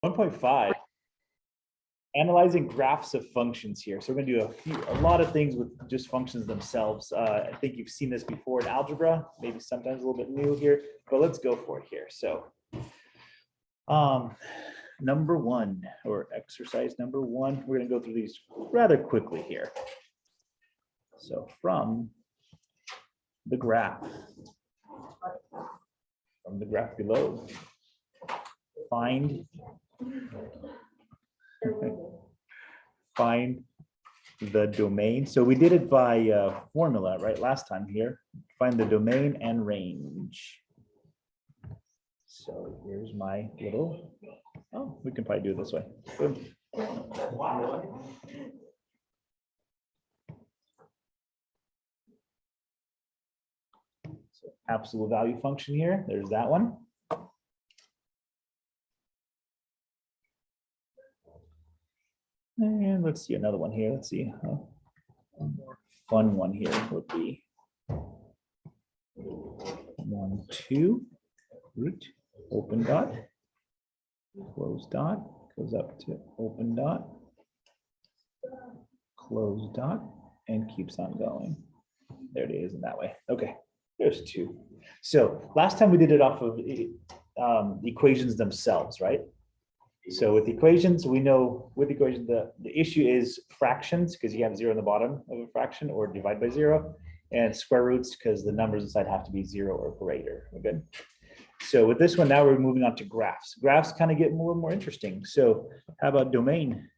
1.5, analyzing graphs of functions here. So we're gonna do a lot of things with just functions themselves. I think you've seen this before in algebra, maybe sometimes a little bit new here, but let's go for it here. So number one, or exercise number one, we're gonna go through these rather quickly here. So from the graph below, find the domain. So we did it by formula, right? Last time here, find the domain and range. So here's my little, oh, we can probably do it this way. Boom. So absolute value function here, there's that one. And let's see another one here. Let's see. One more fun one here would be 1, 2, root, open dot, close dot, goes up to open dot, close dot, and keeps on going. There it is in that way. Okay, there's 2. So last time we did it off of equations themselves, right? So with equations, we know with equations, the issue is fractions because you have 0 in the bottom of a fraction or divide by 0, and square roots because the numbers inside have to be 0 or greater. Okay. So with this one, now we're moving on to graphs. Graphs kind of get more and more interesting. So how about domain?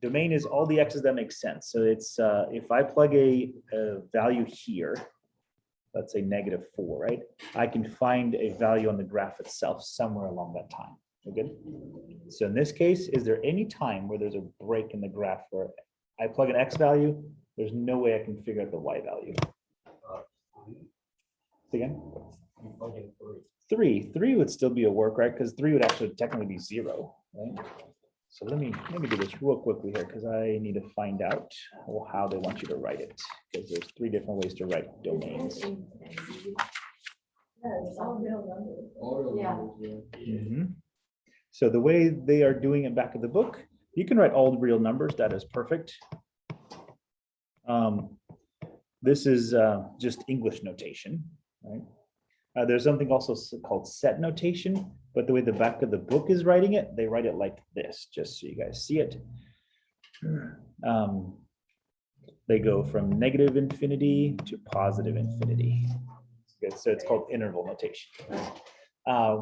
Domain is all the x's that make sense. So it's if I plug a value here, let's say -4, right? I can find a value on the graph itself somewhere along that time. Okay. So in this case, is there any time where there's a break in the graph where I plug an x value, there's no way I can figure out the y value? Again? 3 would still be a work, right? Because 3 would actually technically be 0, right? So let me do this real quickly here because I need to find out how they want you to write it, because there's 3 different ways to write domains. So the way they are doing it back of the book, you can write all real numbers. That is perfect. This is just English notation, right? There's something also called set notation, but the way the back of the book is writing it, they write it like this, just so you guys see it. They go from -infinity to +infinity. Okay, so it's called interval notation.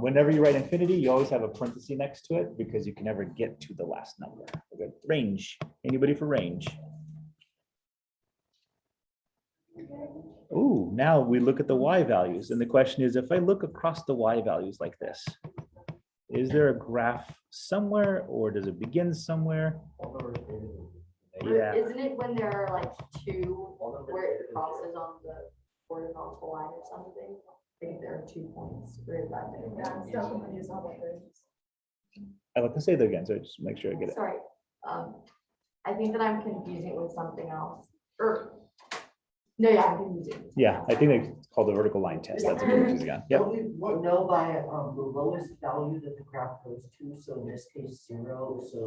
Whenever you write infinity, you always have a parenthesis next to it because you can never get to the last number. Okay. Range. Anybody for range? Ooh, now we look at the y values, and the question is, if I look across the y values like this, is there a graph somewhere, or does it begin somewhere? Yeah. Isn't it when there are like 2 where it crosses on the horizontal line or something? I think there are 2 points. Where is that? Yeah, I'm still confused on what there is. I like to say that again, so just make sure I get it. Sorry. I think that I'm confusing it with something else. No, yeah, I'm confusing. Yeah, I think it's called the vertical line test. That's what we're using on. Yep. We know by the lowest value that the graph goes to. So in this case, 0. So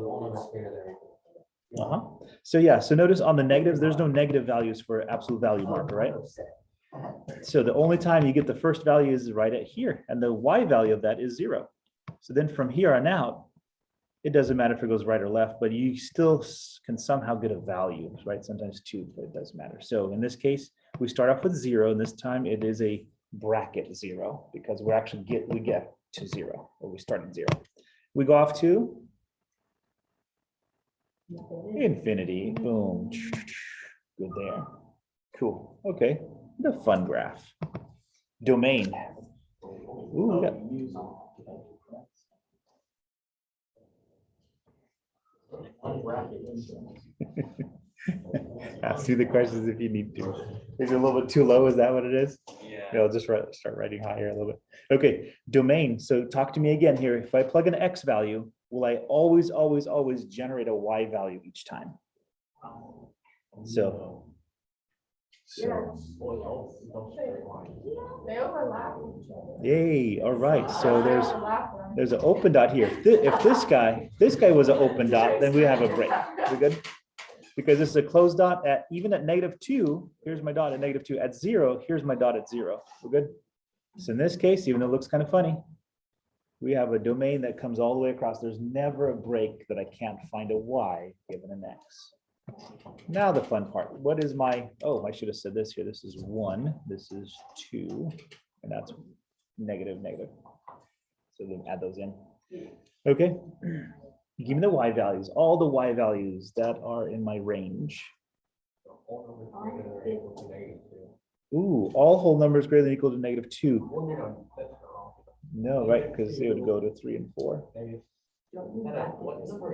So yeah, so notice on the negatives, there's no negative values for absolute value marker, right? So the only time you get the first value is right at here, and the y value of that is 0. So then from here on out, it doesn't matter if it goes right or left, but you still can somehow get a value, right? Sometimes 2, but it doesn't matter. So in this case, we start off with 0, and this time it is a bracket 0 because we're actually we get to 0, or we start at 0. We go off to infinity. Boom. Good there. Cool. Okay. The fun graph. Domain. Ooh, we got ask you the questions if you need to. Is it a little bit too low? Is that what it is? Yeah. I'll just start writing higher a little bit. Okay, domain. So talk to me again here. If I plug an x value, will I always generate a y value each time? So, They overlap with each other. yay, all right, so They overlap them. there's an open dot here. If this guy was an open dot, then we have a break. We good? Because this is a closed dot at, even at -2, here's my dot at -2. At 0, here's my dot at 0. We're good? So in this case, even though it looks kind of funny, we have a domain that comes all the way across. There's never a break that I can't find a y given an x. Now the fun part. What is my, oh, I should have said this here. This is 1, this is 2, and that's negative. So then add those in. Okay. Give me the y values, all the y values that are in my range. Ooh, all whole numbers greater than or equal to -2. No, right, because it would go to 3 and 4.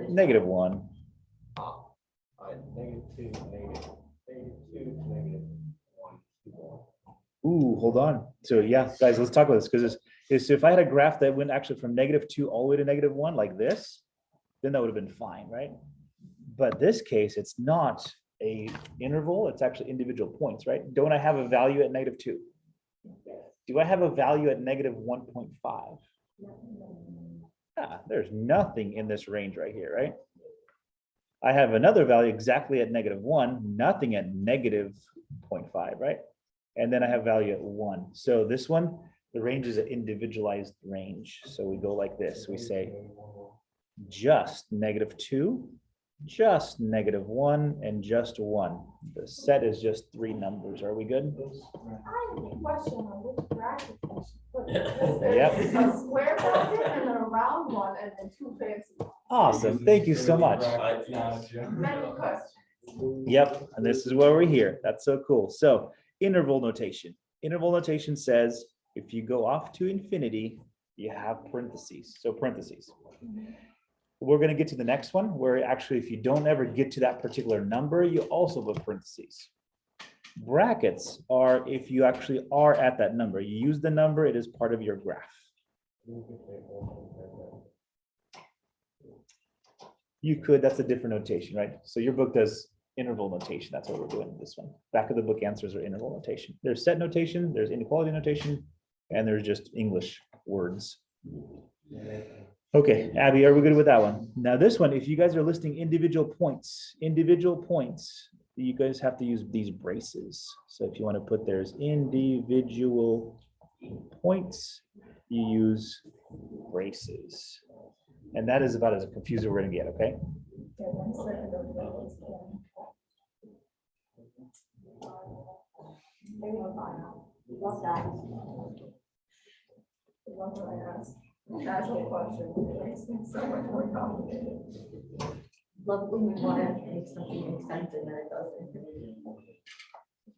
-1. Ooh, hold on. So yeah, guys, let's talk about this because so if I had a graph that went actually from -2 all the way to -1 like this, then that would have been fine, right? But this case, it's not a interval, it's actually individual points, right? Don't I have a value at -2? Do I have a value at -1.5? There's nothing in this range right here, right? I have another value exactly at -1, nothing at -0.5, right? And then I have value at 1. So this one, the range is an individualized range. So we go like this, we say just -2, just -1, and just 1. The set is just 3 numbers. Are we good? I have a question on which bracket. Yep. There's a square bracket and then a round one and then 2 fancy ones. Awesome. Thank you so much. Many questions. Yep. And this is where we're here. That's so cool. So interval notation. Interval notation says if you go off to infinity, you have parentheses. So parentheses. We're going to get to the next one where actually, if you don't ever get to that particular number, you also put parentheses. Brackets are if you actually are at that number. You use the number, it is part of your graph. You could, that's a different notation, right? So your book does interval notation. That's what we're doing in this one. Back of the book answers are interval notation. There's set notation, there's inequality notation, and there's just English words. Okay, Abby, are we good with that one? Now this one, if you guys are listing individual points, you guys have to use these braces. So if you want to put there's individual points, you use braces. And that is about as confused as we're gonna get, okay? Yeah, 1 second of those. Love that. Love what I asked. Casual question. It makes things so much more complicated. Love when you want to make something make sense and then it doesn't.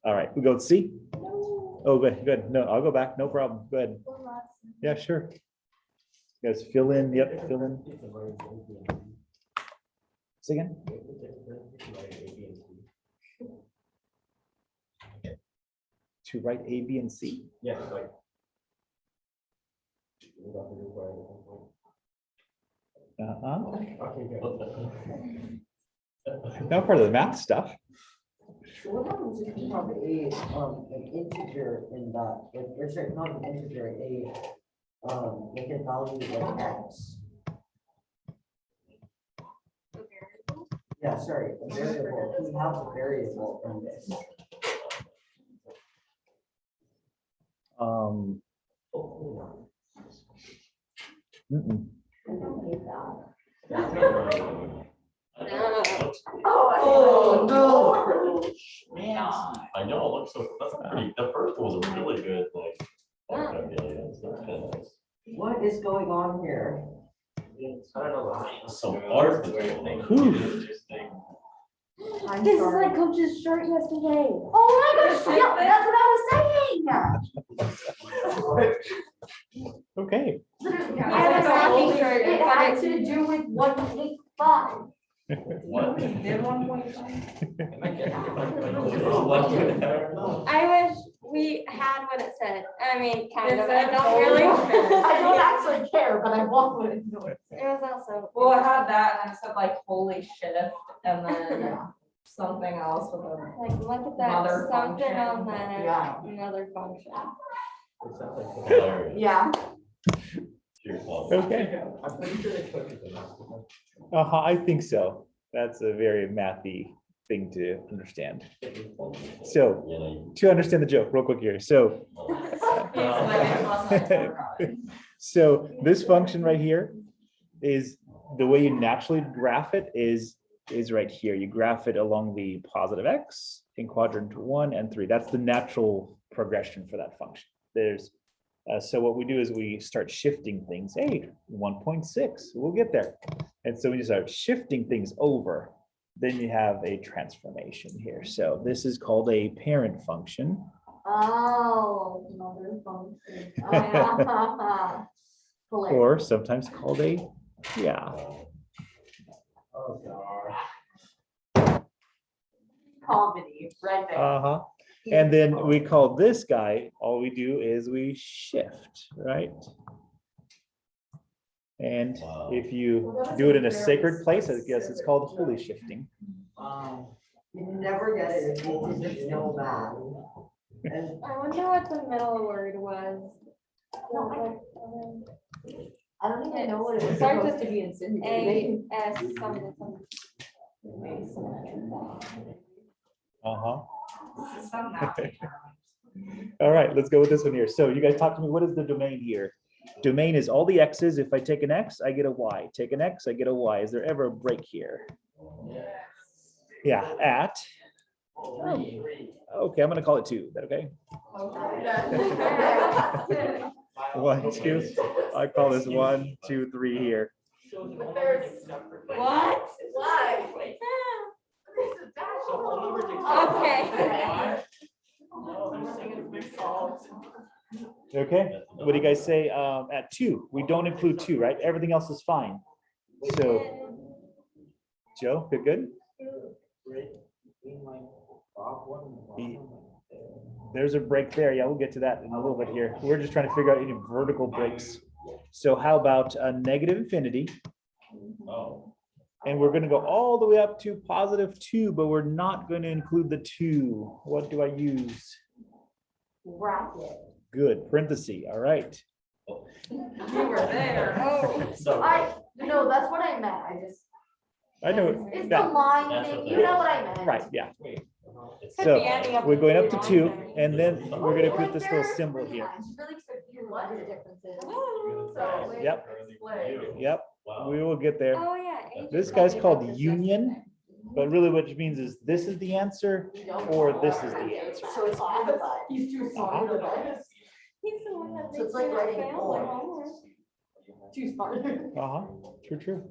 All right, we go to C. Oh, good. No, I'll go back. No problem. Go ahead. Yeah, sure. You guys fill in. Yep, fill in. Say again. To write A, B, and C. Yeah, like. Now part of the math stuff. What happens if you have an integer in that, or sorry, not an integer, like a value like x? Yeah, sorry, a variable. We have a variable in this. Oh, no. I know, it looks so, that's pretty, the first one was a really good, like. That's kind of nice. What is going on here? Some art. This is like Coach's shirt yesterday. Oh my gosh, yeah, that's what I was saying. Okay. I have a snapping shirt. It had to do with 1.5. What? Did 1.5? I wish we had what it said. I mean, kind It of. I said don't really. I don't actually care, but I want what it knows. It was also. Well, I had that and I said like, holy shit, and then. Yeah. something else with a. Like, look at that, Mother something function. on that, Yeah. another function. Hilarious. Yeah. Cheers, Paul. Okay. I'm pretty sure they cook it. I think so. That's a very mathy thing to understand. So You know, to understand the joke, real quick here. So so this function right here is the way you naturally graph it is right here. You graph it along the positive x in quadrant 1 and 3. That's the natural progression for that function. There's so what we do is we start shifting things. Hey, 1.6, we'll get there. And so when you start shifting things over, then you have a transformation here. So this is called a parent function. Oh, mother function. Ah. Hilarious. Or sometimes called a, yeah. Comedy, right there. Uh-huh. And then we call this guy, all we do is we shift, right? And if you do it in a sacred place, I guess it's called holy shifting. You never get it if you just know math. And I wonder what the middle word was. I don't even know what it was Starts supposed with to be insinuating. A, S, something, something. Uh-huh. Some math. All right, let's go with this one here. So you guys talk to me, what is the domain here? Domain is all the x's. If I take an x, I get a y. Take an x, I get a y. Is there ever a break here? Yeah, at. Okay, I'm gonna call it 2. Is that okay? 1, 2. I call this 1, 2, 3 here. What? Why? Okay. Okay, what do you guys say at 2? We don't include 2, right? Everything else is fine. So, Joe, good, good? There's a break there. Yeah, we'll get to that in a little bit here. We're just trying to figure out any vertical breaks. So how about a negative infinity? Oh, And we're going to go all the way up to positive 2, but we're not going to include the 2. What do I use? Bracket. Good, parenthesis. All right. You were there. Oh. so. No, that's what I meant. I know. It's the Yeah, line That's thing. what You that know is. what I meant. right, yeah. It's- Could So be any of we're the going up three to 2, lines. and then we're going to put Like, this there little are symbol three here. lines. She's really excited to hear what the difference is. So, Yep. Yep, Wow. we will get there. Oh, yeah. This Adrian guy's told me called about this union, yesterday. but really what it means is this is the answer or this is the answer. So it's all the butt. He's too Uh-huh. smart for that. He's the one that So it's makes like me writing fail my or. homework. Too smart. Uh-huh, true, true.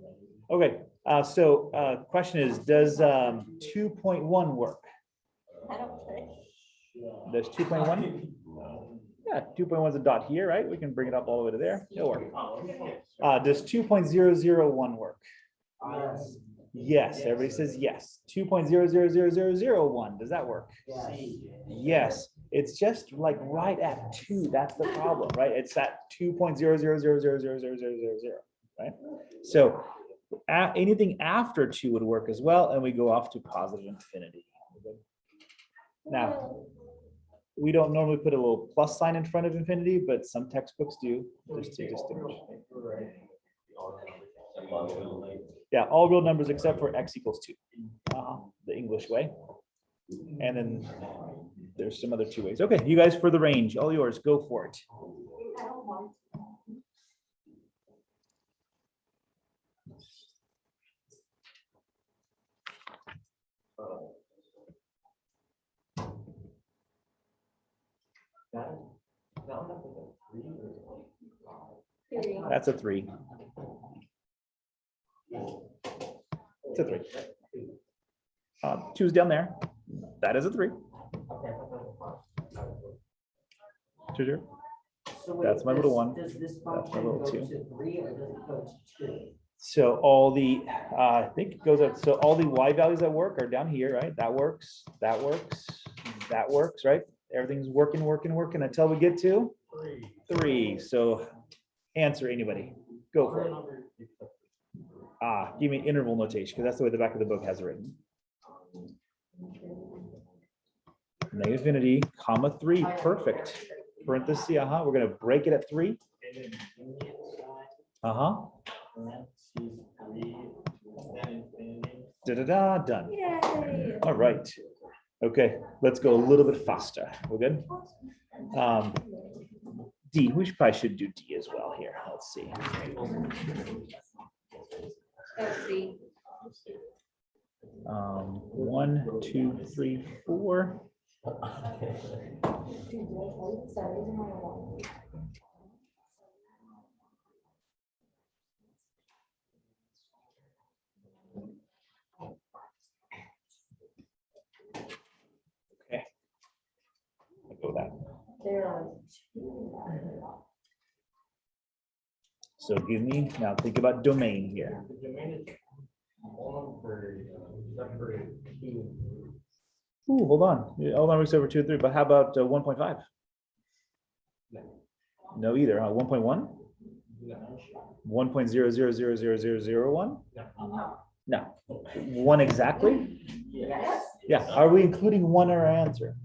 Okay, so question is, does 2.1 work? I don't think. Does 2.1? Yeah, 2.1 is a dot here, right? We can bring it up all the way to there. It'll work. Does 2.001 work? yes, Yes, everybody says yes. 2.0000001, does that work? yes. Yes, it's just like right at 2. That's the problem, right? It's at 2.000000000, right? So anything after 2 would work as well, and we go off to positive infinity. Now, we don't normally put a little plus sign in front of infinity, but some textbooks do, just to distinguish. Yeah, all real numbers except for x equals 2, the English way. And then there's some other 2 ways. Okay, you guys for the range, all yours, go for it. I don't want. That's a 3. It's a 3. 2's down there. That is a 3. Sure. So wait, That's my little one. Does this my function little go 2. to 3 or does it go to 2? So all the, I think it goes up, so all the y values that work are down here, right? That works, that works, that works, right? Everything's working until we get to 3. So answer, anybody, go for it. Give me interval notation, because that's the way the back of the book has it written. negative infinity, comma 3, perfect. Parenthesis, we're gonna break it at 3. Da-da-da, done. Yay. All right. Okay, let's go a little bit faster. We're good? D, we probably should do D as well here. Let's see. Let's see. 1, 2, 3, 4. Okay. I'll go with that. So give me, now think about domain here. Ooh, hold on. Hold on, we over 2 and 3, but how about 1.5? No either, 1.1? 1.0000001? No. 1 exactly? Yes. Yeah, are we including 1 in our answer?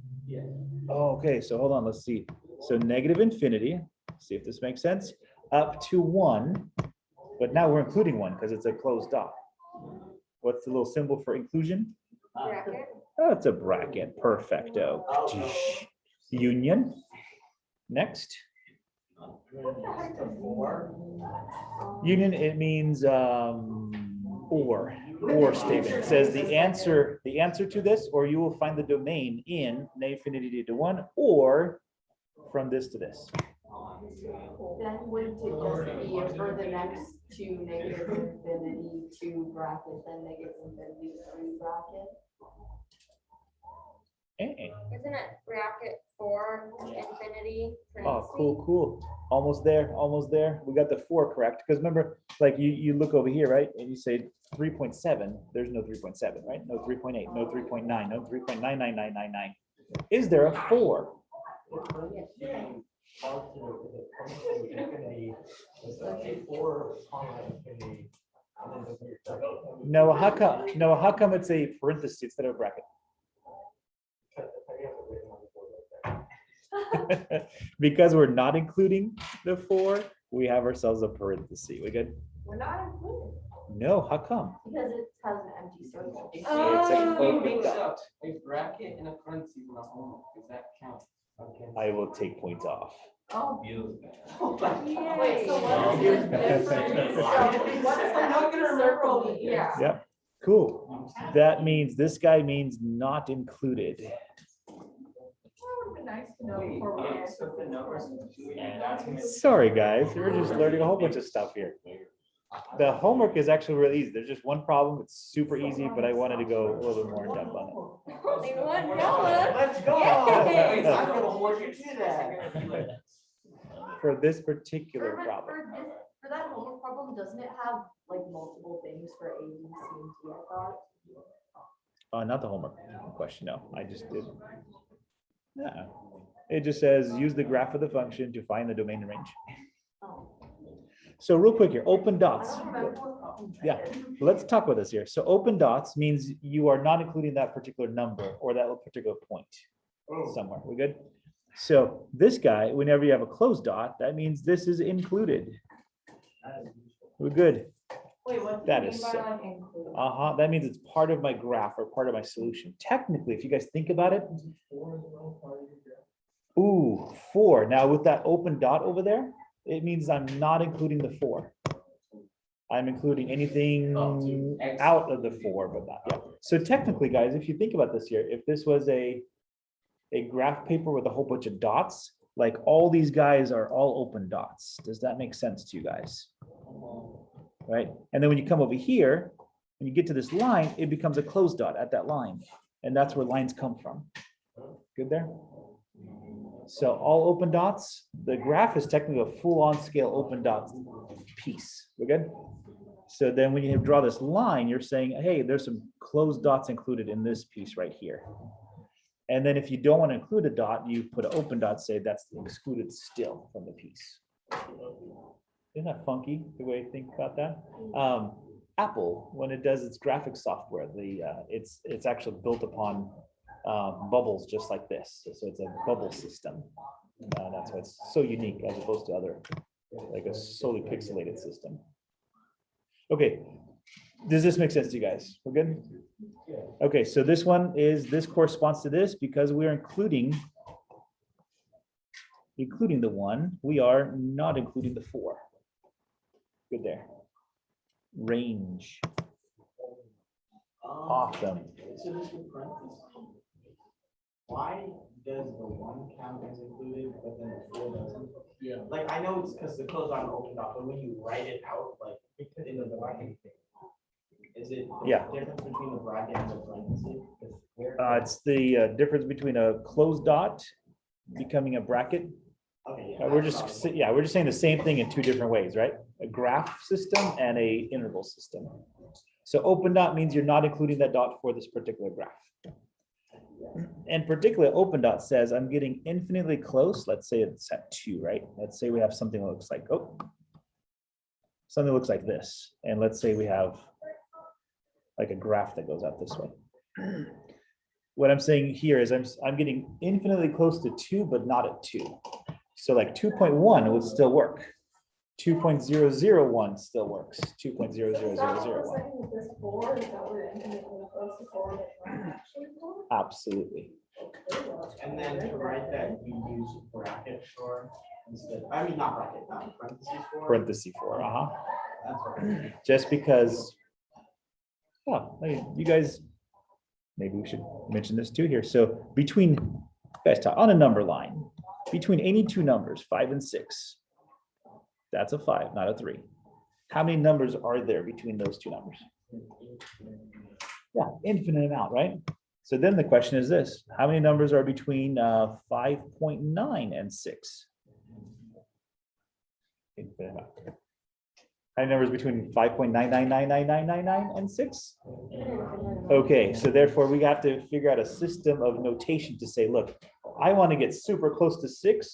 Oh, okay, so hold on, let's see. So negative infinity, see if this makes sense, up to 1, but now we're including 1 because it's a closed dot. What's the little symbol for inclusion? Bracket. Oh, it's a bracket, perfecto. Union, next. Union, it means or statement. It says the answer to this, or you will find the domain in negative infinity to 1, or from this to this. Then wouldn't it just be for the next 2 negative infinity 2 bracket, then negative infinity 3 bracket? Hey. Isn't it bracket 4 infinity? Oh, cool. Almost there. We got the 4 correct. Because remember, like you look over here, right? And you say 3.7. There's no 3.7, right? No 3.8, no 3.9, no 3.99999. Is there a 4? No, how come it's a parenthesis instead of a bracket? Because we're not including the 4, we have ourselves a parenthesis. We good? We're not included. No, how come? Because it has an empty circle. It's Oh. an open dot. A bracket and a parentheses in a homework, does that count? Okay. I will take points off. Oh. Yay. Wait, so what is the difference? What is I'm not gonna remember all circle? these. Yeah. Yep, cool. That means this guy means not included. It would be nice to know before we answer. the numbers and that's gonna. Sorry, guys, we're just learning a whole bunch of stuff here. The homework is actually really easy. There's just one problem. It's super easy, but I wanted to go a little bit more in depth on it. Only one Noah. Let's go. Yay. I'm gonna hold you to that. For this particular problem. For that homework problem, doesn't it have like multiple things for A, B, C, and D, I thought? Not the homework question, no, I just did. Yeah, it just says, use the graph of the function to find the domain and range. Oh. So real quick here, open I dots. don't remember what problem I Yeah. did. Let's talk about this here. So open dots means you are not including that particular number or that particular point somewhere. We good? So this guy, whenever you have a closed dot, that means this is included. We're good. Wait, what do That you is mean by so- like include? That means it's part of my graph or part of my solution. Technically, if you guys think about it. Ooh, 4. Now with that open dot over there, it means I'm not including the 4. I'm including anything out of the 4, but not, yeah. So technically, guys, if you think about this here, if this was a graph paper with a whole bunch of dots, like all these guys are all open dots. Does that make sense to you guys? Right? And then when you come over here, when you get to this line, it becomes a closed dot at that line. And that's where lines come from. Good there? So all open dots, the graph is technically a full-on scale open dot piece. We're good? So then when you draw this line, you're saying, hey, there's some closed dots included in this piece right here. And then if you don't want to include a dot, you put an open dot, say that's excluded still from the piece. Isn't that funky, the way you think about that? Apple, when it does its graphics software, it's actually built upon bubbles just like this. So it's a bubble system. That's why it's so unique as opposed to other, like a solely pixelated system. Okay, does this make sense to you guys? We're good? Okay, so this corresponds to this because we're including the 1. We are not including the 4. Good there. Range. Awesome. So this with parentheses. Why does the 1 count as included, but then the 4 doesn't? Yeah. Like, I know it's because the code's on open dot, but when you write it out, like, in the bracket, is it the Yeah. difference between the bracket and the parentheses? It's the difference between a closed dot becoming a bracket. Okay, yeah. We're just saying the same thing in 2 different ways, right? A graph system and a interval system. So open dot means you're not including that dot for this particular graph. And particularly open dot says I'm getting infinitely close. Let's say it's at 2, right? Let's say we have something that looks like, something that looks like this. And let's say we have like a graph that goes out this way. What I'm saying here is I'm getting infinitely close to 2, but not at 2. So like 2.1 would still work. 2.001 still works. 2.00001. Absolutely. And then to write that, you use bracket for instead, I mean, not bracket, parentheses for. Parenthesis 4, That's right. Just because, you guys, maybe we should mention this too here. So between, guys talk on a number line, between any 2 numbers, 5 and 6, that's a 5, not a 3. How many numbers are there between those 2 numbers? Yeah, infinite amount, right? So then the question is this: how many numbers are between 5.9 and 6? Infinite amount. How many numbers between 5.9999999 and 6? Okay, so therefore we have to figure out a system of notation to say, look, I want to get super close to 6,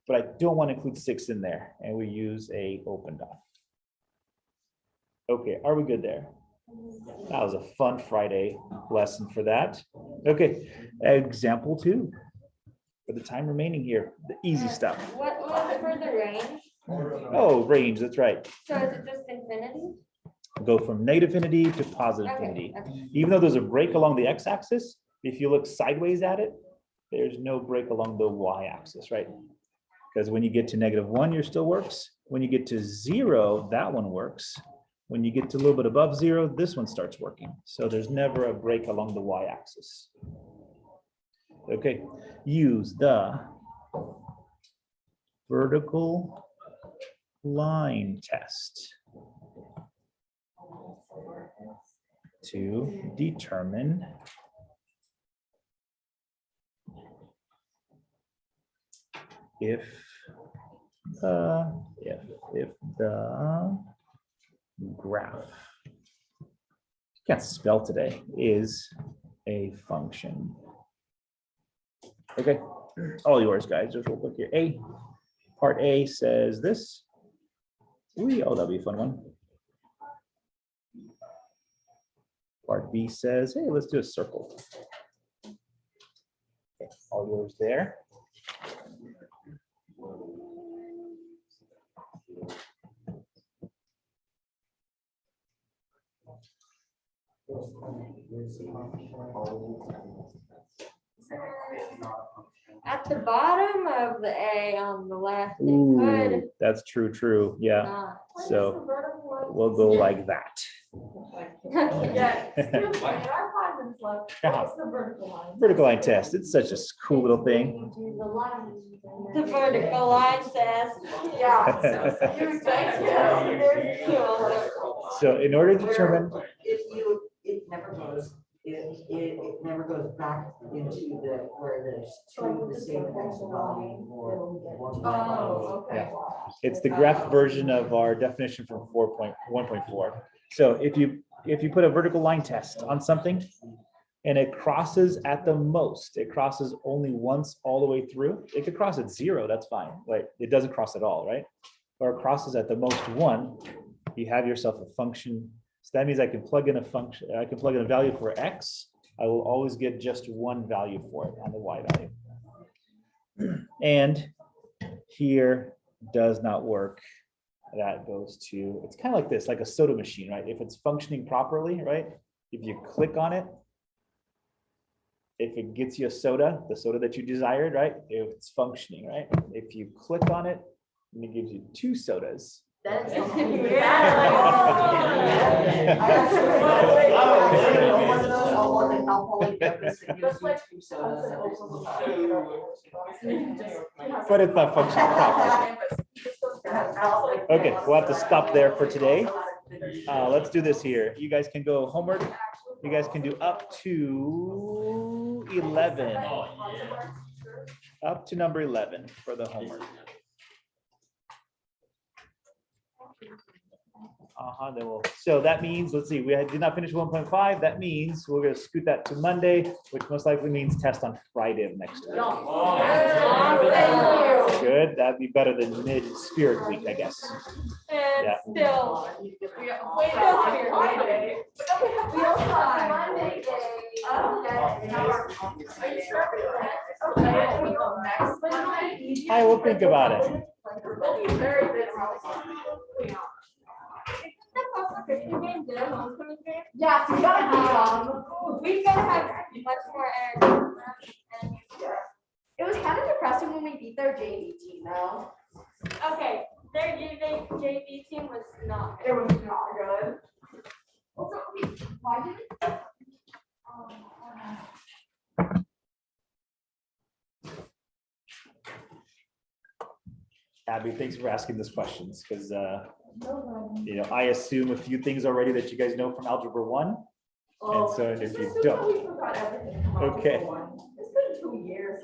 but I don't want to include 6 in there. And we use a open dot. Okay, are we good there? That was a fun Friday lesson for that. Okay, example 2. For the time remaining here, the easy stuff. What was for the range? Oh, range, that's right. So is it just infinity? Go from negative infinity to positive infinity. Even though there's a break along the x-axis, if you look sideways at it, there's no break along the y-axis, right? Because when you get to -1, your still works. When you get to 0, that one works. When you get to a little bit above 0, this one starts working. So there's never a break along the y-axis. Okay, use the vertical line test to determine if the graph, can't spell today, is a function. Okay, all yours, guys. Just real quick here. Part A says this. Oh, that'll be a fun one. Part B says, hey, let's do a circle. Okay, all yours there. At the bottom of the A on the left, it Ooh, could that's true. Yeah. not. So we'll go like that. Yeah, excuse me, our 5 minutes left. What's the vertical line? Vertical line test. It's such a cool little thing. The vertical line test. Yeah. So you guys, So in order to determine, It never goes, it never goes back into where there's the same x value or. Oh, okay. it's the graph version of our definition from 4.1.4. So if you put a vertical line test on something and it crosses at the most, it crosses only once all the way through. It could cross at 0, that's fine. Like it doesn't cross at all, right? Or it crosses at the most 1, you have yourself a function. So that means I can plug in a function, I can plug in a value for x, I will always get just one value for it on the y value. And here does not work. That goes to, it's kind of like this, like a soda machine, right? If it's functioning properly, right? If you click on it, if it gets you a soda, the soda that you desired, right? If it's functioning, right? If you click on it, and it gives you 2 sodas. That's. But it's not functioning properly. Okay, we'll have to stop there for today. Let's do this here. You guys can go homework. You guys can do up to 11. Up to number 11 for the homework. Then we'll, so that means, let's see, we did not finish 1.5. That means we're going to scoot that to Monday, which most likely means test on Friday of next week. Good. That'd be better than mid-spirit week, I guess. Yeah. Still. We also have Monday day. Are you sure? Okay, we go next Monday. I will think about it. We'll be very busy. Yes, we gotta have. We're gonna have much more energy. It was kind of depressing when we beat their JV team, though. Okay, their JV team was not. It was not good. Why did it? Abby, thanks for asking these questions because I assume a few things already that you guys know from Algebra 1. And so if you don't, okay. It's been 2 years.